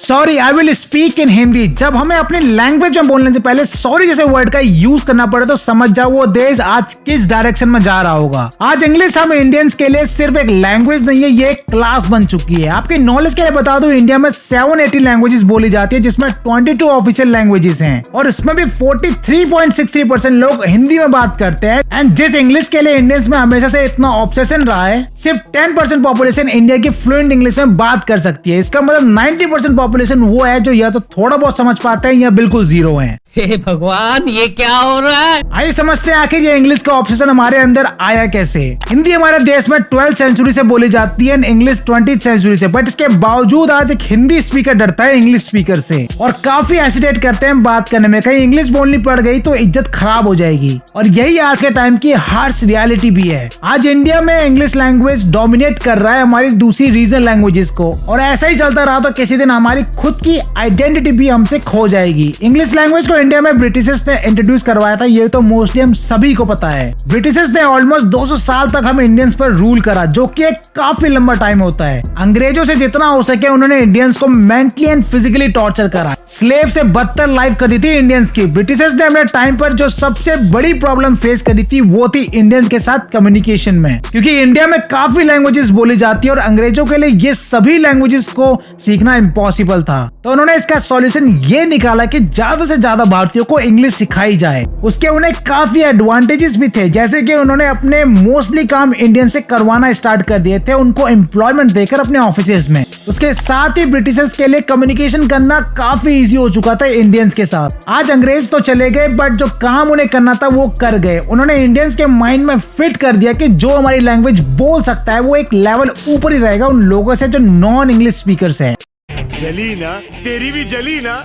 Sorry I will speak in Hindi. जब हमें अपनी लैंग्वेज में बोलने से पहले सॉरी जैसे वर्ड का यूज करना पड़े तो समझ जाओ वो देश आज किस डायरेक्शन में जा रहा होगा। आज इंग्लिश हम इंडियंस के लिए सिर्फ एक लैंग्वेज नहीं है, ये एक क्लास बन चुकी है। आपकी नॉलेज के लिए बता दूं, इंडिया में 780 लैंग्वेजेस बोली जाती है, जिसमें 22 ऑफिशियल लैंग्वेजेस हैं और इसमें भी 43.63% लोग हिंदी में बात करते हैं। एंड जिस इंग्लिश के लिए इंडियंस में हमेशा से इतना ऑब्सेशन रहा है, सिर्फ 10% पॉपुलेशन इंडिया की फ्लुएंट इंग्लिश में बात कर सकती है। इसका मतलब 90% पॉपुलेशन वो है जो या तो थोड़ा बहुत समझ पाते हैं या बिल्कुल जीरो है। हे भगवान, ये क्या हो रहा है? आइए समझते हैं आखिर ये इंग्लिश का ऑब्सेशन हमारे अंदर आया कैसे। हिंदी हमारे देश में 12th सेंचुरी से बोली जाती है, इंग्लिश 20th सेंचुरी से। बट इसके बावजूद आज एक हिंदी स्पीकर डरता है इंग्लिश स्पीकर से और काफी हेसिटेट करते हैं बात करने में। कहीं इंग्लिश बोलनी पड़ गई तो इज्जत खराब हो जाएगी और यही आज के टाइम की हार्श रियलिटी भी है। आज इंडिया में इंग्लिश लैंग्वेज डोमिनेट कर रहा है हमारी दूसरी रीजनल लैंग्वेजेस को, और ऐसा ही चलता रहा तो किसी दिन हमारी खुद की आइडेंटिटी भी हमसे खो जाएगी। इंग्लिश लैंग्वेज को इंडिया में ब्रिटिशर्स ने इंट्रोड्यूस करवाया था, ये तो मोस्टली हम सभी को पता है। ब्रिटिशर्स ने ऑलमोस्ट 200 साल तक हम इंडियंस पर रूल करा, जो कि एक काफी लंबा टाइम होता है। अंग्रेजों से जितना हो सके उन्होंने इंडियंस को मेंटली एंड फिजिकली टॉर्चर करा। स्लेव से बदतर लाइफ कर दी थी इंडियंस की। ब्रिटिशर्स ने अपने टाइम पर जो सबसे बड़ी प्रॉब्लम फेस करी थी वो थी इंडियंस के साथ कम्युनिकेशन में, क्योंकि इंडिया में काफी लैंग्वेजेस बोली जाती है और अंग्रेजों के लिए ये सभी लैंग्वेजेस को सीखना इम्पॉसिबल था। तो उन्होंने इसका सॉल्यूशन ये निकाला कि ज्यादा से ज्यादा भारतीयों को इंग्लिश सिखाई जाए। उसके उन्हें काफी एडवांटेजेस भी थे, जैसे कि उन्होंने अपने मोस्टली काम इंडियन से करवाना स्टार्ट कर दिए थे, उनको एम्प्लॉयमेंट देकर अपने ऑफिसेज में। उसके साथ ही ब्रिटिशर्स के लिए कम्युनिकेशन करना काफी इजी हो चुका था इंडियंस के साथ। आज अंग्रेज तो चले गए बट जो काम उन्हें करना था वो कर गए। उन्होंने इंडियंस के माइंड में फिट कर दिया कि जो हमारी लैंग्वेज बोल सकता है वो एक लेवल ऊपर ही रहेगा उन लोगों से जो नॉन इंग्लिश स्पीकर्स हैं। जली ना, तेरी भी जली ना।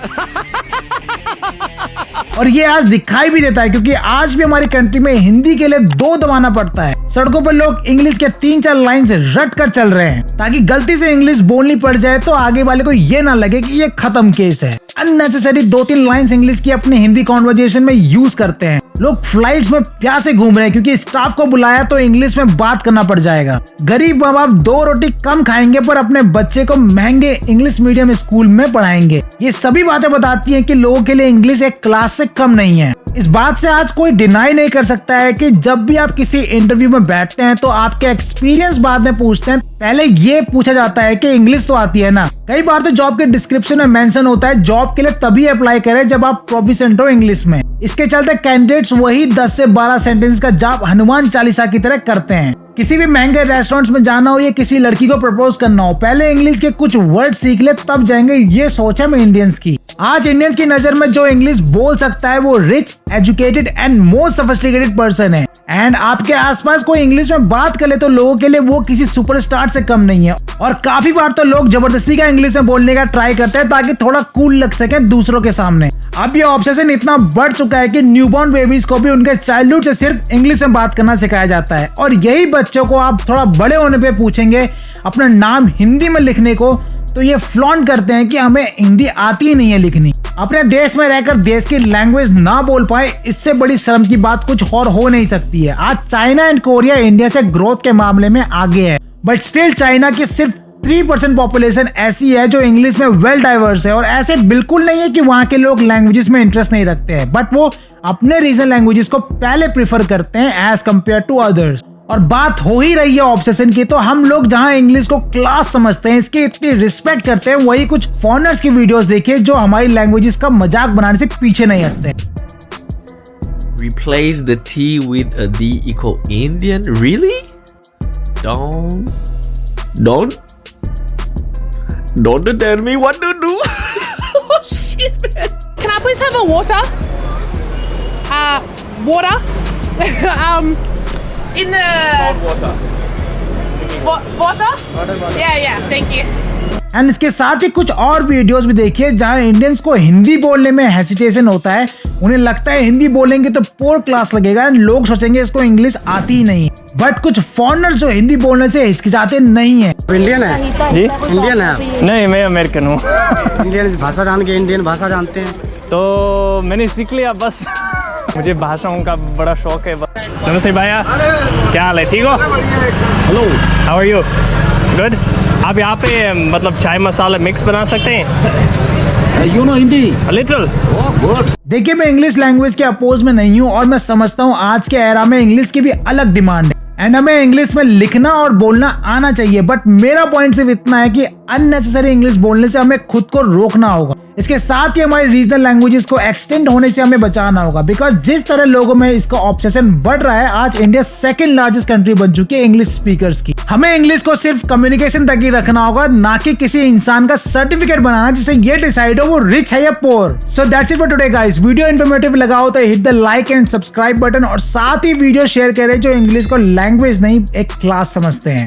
और ये आज दिखाई भी देता है, क्योंकि आज भी हमारी कंट्री में हिंदी के लिए 2 दबाना पड़ता है। सड़कों पर लोग इंग्लिश के 3-4 लाइन रट कर चल रहे हैं ताकि गलती से इंग्लिश बोलनी पड़ जाए तो आगे वाले को ये ना लगे कि ये खत्म केस है। अननेसेसरी 2-3 लाइंस इंग्लिश की अपने हिंदी कॉन्वर्जेशन में यूज करते हैं। लोग फ्लाइट्स में प्यासे घूम रहे हैं क्योंकि स्टाफ को बुलाया तो इंग्लिश में बात करना पड़ जाएगा। गरीब माँ बाप 2 रोटी कम खाएंगे पर अपने बच्चे को महंगे इंग्लिश मीडियम स्कूल में पढ़ाएंगे। ये सभी बातें बताती हैं कि लोगों के लिए इंग्लिश एक क्लास से कम नहीं है। इस बात से आज कोई डिनाई नहीं कर सकता है कि जब भी आप किसी इंटरव्यू में बैठते हैं तो आपके एक्सपीरियंस बाद में पूछते हैं, पहले ये पूछा जाता है कि इंग्लिश तो आती है ना। कई बार तो जॉब के डिस्क्रिप्शन में मेंशन होता है जॉब के लिए तभी अप्लाई करें जब आप प्रोफिशिएंट हो इंग्लिश में। इसके चलते कैंडिडेट्स वही 10 से 12 सेंटेंस का जॉब हनुमान चालीसा की तरह करते हैं। किसी भी महंगे रेस्टोरेंट्स में जाना हो या किसी लड़की को प्रपोज करना हो, पहले इंग्लिश के कुछ वर्ड सीख ले तब जाएंगे, ये सोच है इंडियंस की। आज इंडियंस की नजर में जो इंग्लिश बोल सकता है वो rich, educated and most sophisticated person है। एंड आपके आसपास कोई इंग्लिश में बात कर ले तो लोगों के लिए वो किसी सुपरस्टार से कम नहीं है। और काफी बार तो लोग जबरदस्ती का इंग्लिश में बोलने का ट्राई करते हैं ताकि थोड़ा कूल लग सके दूसरों के सामने। अब ये ऑब्सेशन इतना बढ़ चुका है कि न्यूबॉर्न बेबीज को भी उनके चाइल्डहुड से सिर्फ इंग्लिश में बात करना सिखाया जाता है। और यही बच्चों को आप थोड़ा बड़े होने पे पूछेंगे अपना नाम हिंदी में लिखने को तो ये फ्लॉन्ट करते हैं कि हमें हिंदी आती ही नहीं है लिखनी। अपने देश में रहकर देश की लैंग्वेज ना बोल पाए, इससे बड़ी शर्म की बात कुछ और हो नहीं सकती है। आज चाइना एंड कोरिया इंडिया से ग्रोथ के मामले में आगे है, बट स्टिल चाइना की सिर्फ 3% पॉपुलेशन ऐसी है जो इंग्लिश में वेल डाइवर्स है। और ऐसे बिल्कुल नहीं है कि वहाँ के लोग लैंग्वेजेस में इंटरेस्ट नहीं रखते हैं, बट वो अपने रीजनल लैंग्वेजेस को पहले प्रीफर करते हैं एज कम्पेयर टू अदर्स। और बात हो ही रही है ऑब्सेशन की, तो हम लोग जहां इंग्लिश को क्लास समझते हैं, इसकी इतनी रिस्पेक्ट करते हैं, वही कुछ फॉरेनर्स की वीडियोस देखिए जो हमारी लैंग्वेजेस का मजाक बनाने से पीछे नहीं हटते। Replace the T with a D equal Indian? Really? Don't tell me what to do. Oh shit, man. Can I please have a water? Water? In the... Hot water. Water? Yeah, thank you. And इसके साथ ही कुछ और videos भी देखिए जहां Indians को हिंदी बोलने में हेसिटेशन होता है। उन्हें लगता है हिंदी बोलेंगे तो पोर क्लास लगेगा एंड लोग सोचेंगे इसको इंग्लिश आती ही नहीं। बट कुछ फॉरेनर्स जो हिंदी बोलने से हिचकिचाते नहीं है। इंडियन है जी? इंडियन है? नहीं, मैं अमेरिकन हूँ। इंडियन भाषा जान के इंडियन भाषा जानते हैं तो मैंने सीख लिया बस। मुझे भाषाओं का बड़ा शौक है। नमस्ते भैया, क्या हाल है? ठीक हो? Hello, how are you? Good. आप यहाँ पे मतलब चाय मसाला मिक्स बना सकते हैं? You know Hindi? Little. Oh, good. देखिए, मैं इंग्लिश लैंग्वेज के अपोज में नहीं हूँ और मैं समझता हूँ आज के एरा में इंग्लिश की भी अलग डिमांड है एंड हमें इंग्लिश में लिखना और बोलना आना चाहिए। बट मेरा पॉइंट सिर्फ इतना है कि अननेसेसरी इंग्लिश बोलने से हमें खुद को रोकना होगा। इसके साथ ही हमारी रीजनल लैंग्वेजेस को एक्सटेंड होने से हमें बचाना होगा, बिकॉज जिस तरह लोगों में इसका ऑब्सेशन बढ़ रहा है, आज इंडिया सेकंड लार्जेस्ट कंट्री बन चुकी है इंग्लिश स्पीकर्स की। हमें इंग्लिश को सिर्फ कम्युनिकेशन तक ही रखना होगा, ना कि किसी इंसान का सर्टिफिकेट बनाना जिससे ये डिसाइड हो वो रिच है या poor. So that's it for today guys. Video informative लगा हो तो hit the like and subscribe button और साथ ही वीडियो शेयर करें जो इंग्लिश को लैंग्वेज नहीं एक क्लास समझते हैं।